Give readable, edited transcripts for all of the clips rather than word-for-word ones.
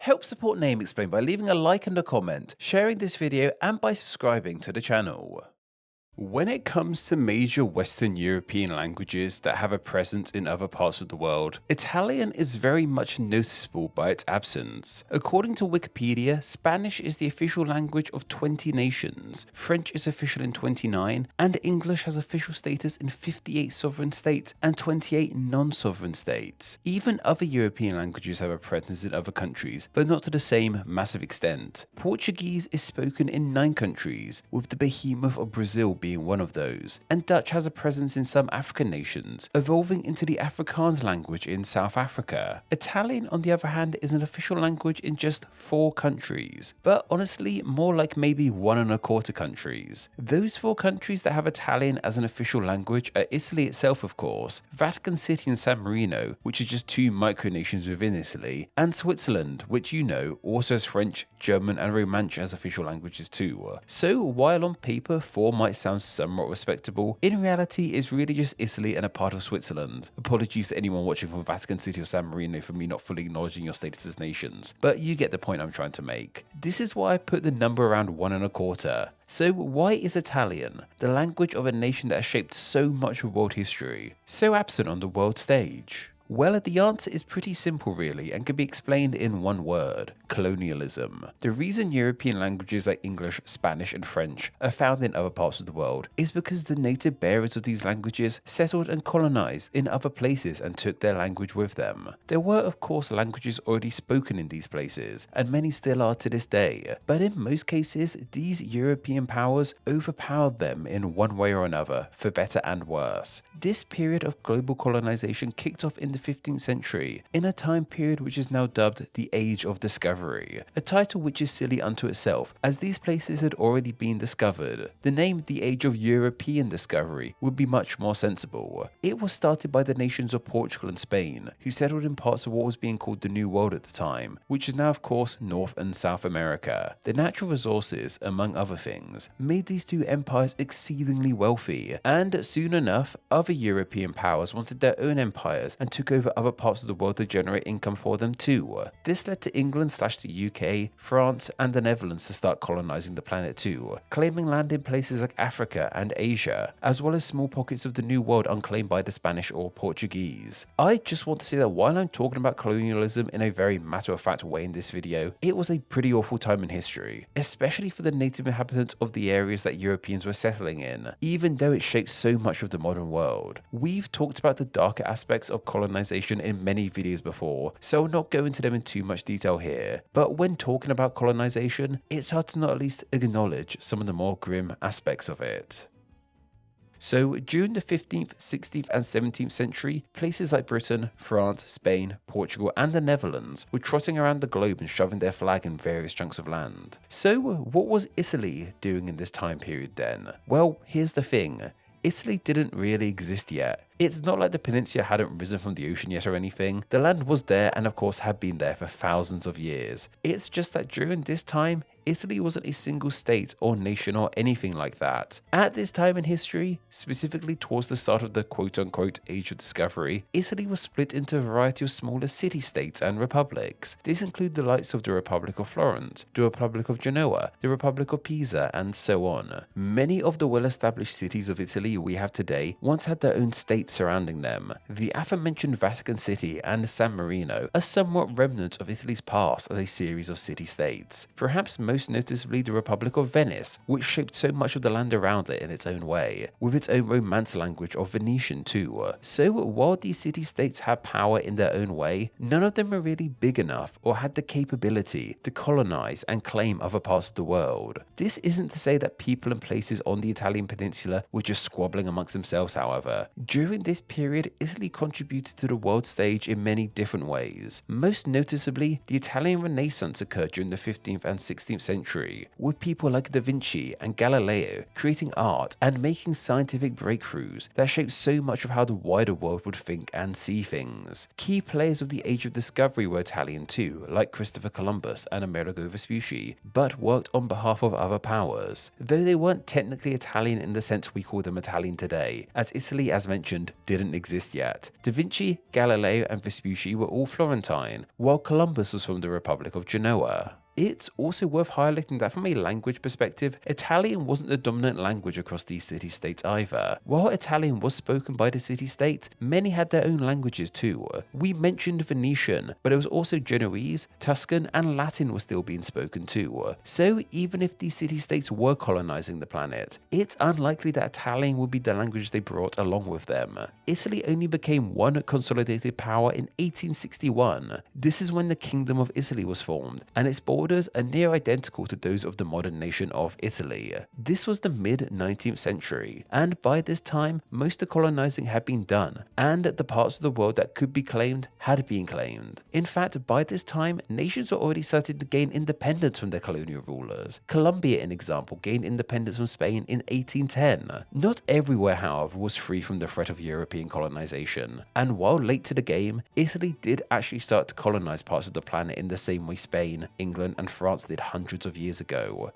Help support Name Explained by leaving a like and a comment, sharing this video, and by subscribing to the channel. When it comes to major Western European languages that have a presence in other parts of the world, Italian is very much noticeable by its absence. According to Wikipedia, Spanish is the official language of 20 nations, French is official in 29, and English has official status in 58 sovereign states and 28 non-sovereign states. Even other European languages have a presence in other countries, but not to the same massive extent. Portuguese is spoken in 9 countries, with the behemoth of Brazil being one of those, and Dutch has a presence in some African nations, evolving into the Afrikaans language in South Africa. Italian, on the other hand, is an official language in just 4 countries, but honestly more like maybe 1¼ countries. Those 4 countries that have Italian as an official language are Italy itself, of course, Vatican City and San Marino, which is just 2 micronations within Italy, and Switzerland, which you know also has French, German and Romansh as official languages too. So while on paper 4 might sound somewhat respectable, in reality it's really just Italy and a part of Switzerland. Apologies to anyone watching from Vatican City or San Marino for me not fully acknowledging your status as nations, but you get the point I'm trying to make. This is why I put the number around 1¼ So why is Italian, the language of a nation that has shaped so much of world history, so absent on the world stage? Well, the answer is pretty simple really, and can be explained in one word: colonialism. The reason European languages like English, Spanish and French are found in other parts of the world is because the native bearers of these languages settled and colonized in other places and took their language with them. There were of course languages already spoken in these places, and many still are to this day, but in most cases these European powers overpowered them in one way or another, for better and worse. This period of global colonization kicked off in the 15th century, in a time period which is now dubbed the Age of Discovery, a title which is silly unto itself, as these places had already been discovered. The name the Age of European Discovery would be much more sensible. It was started by the nations of Portugal and Spain, who settled in parts of what was being called the New World at the time, which is now of course North and South America. The natural resources, among other things, made these 2 empires exceedingly wealthy, and soon enough other European powers wanted their own empires and took over other parts of the world to generate income for them too. This led to England/the UK, France and the Netherlands to start colonizing the planet too, claiming land in places like Africa and Asia, as well as small pockets of the New World unclaimed by the Spanish or Portuguese. I just want to say that while I'm talking about colonialism in a very matter-of-fact way in this video, it was a pretty awful time in history, especially for the native inhabitants of the areas that Europeans were settling in, even though it shaped so much of the modern world. We've talked about the darker aspects of colonization in many videos before, so I'll not go into them in too much detail here, but when talking about colonization, it's hard to not at least acknowledge some of the more grim aspects of it. So during the 15th, 16th and 17th century, places like Britain, France, Spain, Portugal and the Netherlands were trotting around the globe and shoving their flag in various chunks of land. So what was Italy doing in this time period then? Well, here's the thing. Italy didn't really exist yet. It's not like the peninsula hadn't risen from the ocean yet or anything. The land was there and of course had been there for thousands of years. It's just that during this time, Italy wasn't a single state or nation or anything like that. At this time in history, specifically towards the start of the quote-unquote Age of Discovery, Italy was split into a variety of smaller city-states and republics. These include the likes of the Republic of Florence, the Republic of Genoa, the Republic of Pisa, and so on. Many of the well-established cities of Italy we have today once had their own states surrounding them. The aforementioned Vatican City and San Marino are somewhat remnants of Italy's past as a series of city-states. Perhaps most noticeably the Republic of Venice, which shaped so much of the land around it in its own way, with its own Romance language of Venetian too. So while these city-states had power in their own way, none of them were really big enough or had the capability to colonize and claim other parts of the world. This isn't to say that people and places on the Italian peninsula were just squabbling amongst themselves, however. During this period, Italy contributed to the world stage in many different ways. Most noticeably, the Italian Renaissance occurred during the 15th and 16th century, with people like Da Vinci and Galileo creating art and making scientific breakthroughs that shaped so much of how the wider world would think and see things. Key players of the Age of Discovery were Italian too, like Christopher Columbus and Amerigo Vespucci, but worked on behalf of other powers, though they weren't technically Italian in the sense we call them Italian today, as Italy, as mentioned, didn't exist yet. Da Vinci, Galileo and Vespucci were all Florentine, while Columbus was from the Republic of Genoa. It's also worth highlighting that from a language perspective, Italian wasn't the dominant language across these city-states either. While Italian was spoken by the city-states, many had their own languages too. We mentioned Venetian, but it was also Genoese, Tuscan, and Latin was still being spoken too. So even if these city-states were colonizing the planet, it's unlikely that Italian would be the language they brought along with them. Italy only became one consolidated power in 1861. This is when the Kingdom of Italy was formed, and its borders are near identical to those of the modern nation of Italy. This was the mid-19th century, and by this time, most of the colonizing had been done, and the parts of the world that could be claimed had been claimed. In fact, by this time, nations were already starting to gain independence from their colonial rulers. Colombia, in example, gained independence from Spain in 1810. Not everywhere, however, was free from the threat of European colonization, and while late to the game, Italy did actually start to colonize parts of the planet in the same way Spain, England, and France did hundreds of years ago.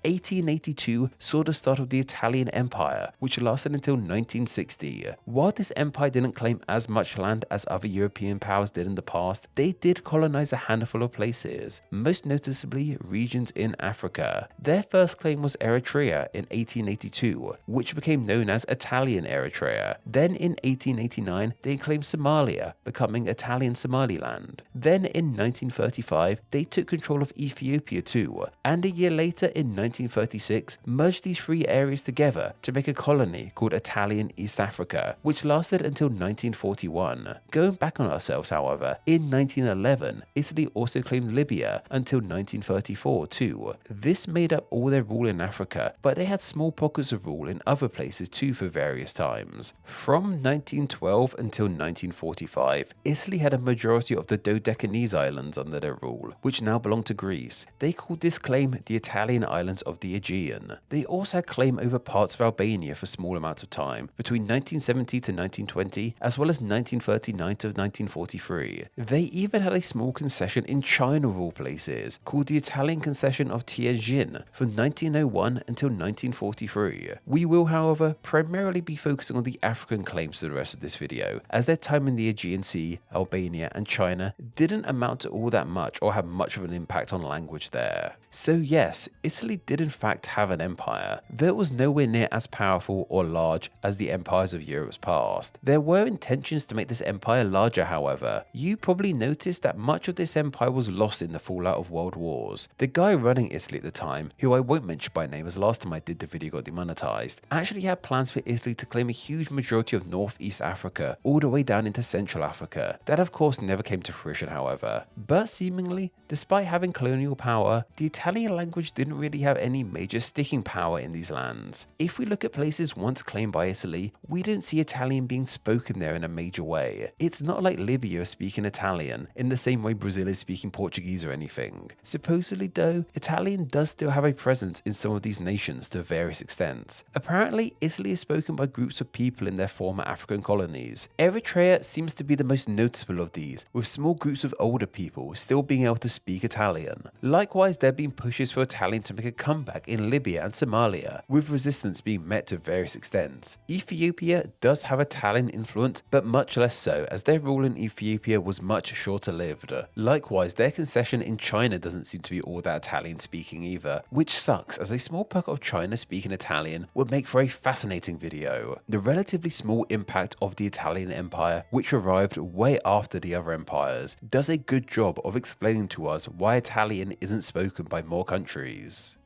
1882 saw the start of the Italian Empire, which lasted until 1960. While this empire didn't claim as much land as other European powers did in the past, they did colonize a handful of places, most noticeably regions in Africa. Their first claim was Eritrea in 1882, which became known as Italian Eritrea. Then in 1889, they claimed Somalia, becoming Italian Somaliland. Then in 1935, they took control of Ethiopia too, and a year later in 1936 merged these three areas together to make a colony called Italian East Africa, which lasted until 1941. Going back on ourselves, however, in 1911, Italy also claimed Libya until 1934 too. This made up all their rule in Africa, but they had small pockets of rule in other places too for various times. From 1912 until 1945, Italy had a majority of the Dodecanese islands under their rule, which now belong to Greece. They called this claim the Italian islands of the Aegean. They also had claim over parts of Albania for small amounts of time, between 1970 to 1920, as well as 1939 to 1943. They even had a small concession in China of all places, called the Italian Concession of Tianjin from 1901 until 1943. We will, however, primarily be focusing on the African claims for the rest of this video, as their time in the Aegean Sea, Albania, and China didn't amount to all that much or have much of an impact on language there. So yes, Italy did in fact have an empire, though it was nowhere near as powerful or large as the empires of Europe's past. There were intentions to make this empire larger, however. You probably noticed that much of this empire was lost in the fallout of world wars. The guy running Italy at the time, who I won't mention by name as last time I did the video got demonetized, actually had plans for Italy to claim a huge majority of northeast Africa, all the way down into Central Africa. That of course never came to fruition, however. But seemingly, despite having colonial power, the Italian language didn't really have any major sticking power in these lands. If we look at places once claimed by Italy, we don't see Italian being spoken there in a major way. It's not like Libya is speaking Italian in the same way Brazil is speaking Portuguese or anything. Supposedly though, Italian does still have a presence in some of these nations to various extents. Apparently, Italy is spoken by groups of people in their former African colonies. Eritrea seems to be the most noticeable of these, with small groups of older people still being able to speak Italian. Likewise, there have been pushes for Italian to make a comeback in Libya and Somalia, with resistance being met to various extents. Ethiopia does have Italian influence, but much less so, as their rule in Ethiopia was much shorter lived. Likewise, their concession in China doesn't seem to be all that Italian speaking either, which sucks, as a small pocket of China speaking Italian would make for a fascinating video. The relatively small impact of the Italian Empire, which arrived way after the other empires, does a good job of explaining to us why Italian isn't spoken by more countries.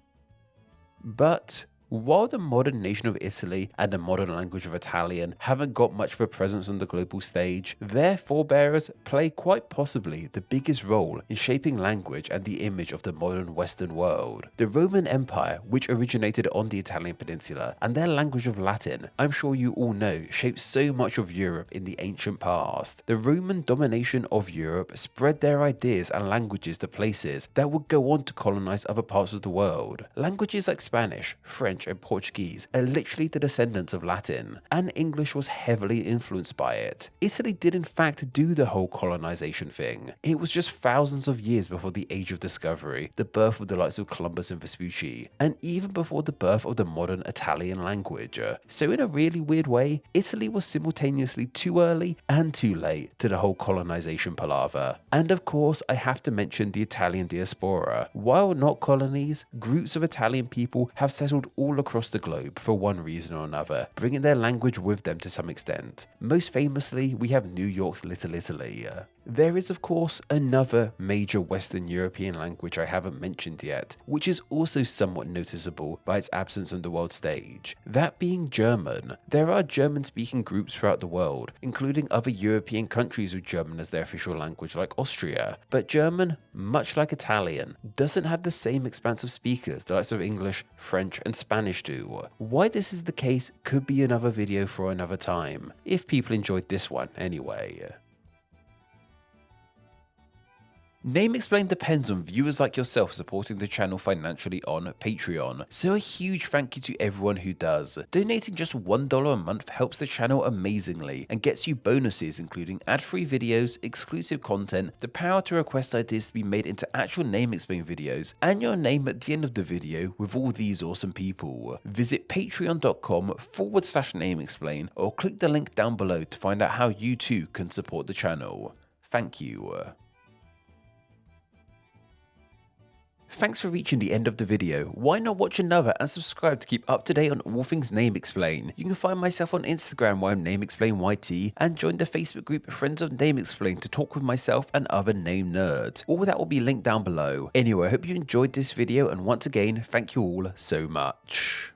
But While the modern nation of Italy and the modern language of Italian haven't got much of a presence on the global stage, their forebearers play quite possibly the biggest role in shaping language and the image of the modern Western world. The Roman Empire, which originated on the Italian peninsula, and their language of Latin, I'm sure you all know, shaped so much of Europe in the ancient past. The Roman domination of Europe spread their ideas and languages to places that would go on to colonize other parts of the world. Languages like Spanish, French, and Portuguese are literally the descendants of Latin, and English was heavily influenced by it. Italy did in fact do the whole colonization thing. It was just thousands of years before the Age of Discovery, the birth of the likes of Columbus and Vespucci, and even before the birth of the modern Italian language. So in a really weird way, Italy was simultaneously too early and too late to the whole colonization palaver. And of course, I have to mention the Italian diaspora. While not colonies, groups of Italian people have settled all across the globe for one reason or another, bringing their language with them to some extent. Most famously, we have New York's Little Italy. There is of course another major Western European language I haven't mentioned yet, which is also somewhat noticeable by its absence on the world stage, that being German. There are German-speaking groups throughout the world, including other European countries with German as their official language like Austria, but German, much like Italian, doesn't have the same expanse of speakers the likes of English, French, and Spanish do. Why this is the case could be another video for another time, if people enjoyed this one anyway. Name Explain depends on viewers like yourself supporting the channel financially on Patreon, so a huge thank you to everyone who does. Donating just $1 a month helps the channel amazingly and gets you bonuses including ad-free videos, exclusive content, the power to request ideas to be made into actual Name Explain videos, and your name at the end of the video with all these awesome people. Visit patreon.com/NameExplain or click the link down below to find out how you too can support the channel. Thank you. Thanks for reaching the end of the video. Why not watch another and subscribe to keep up to date on all things Name Explain. You can find myself on Instagram where I'm NameExplainYT, and join the Facebook group Friends of Name Explain to talk with myself and other name nerds. All that will be linked down below. Anyway, I hope you enjoyed this video, and once again, thank you all so much.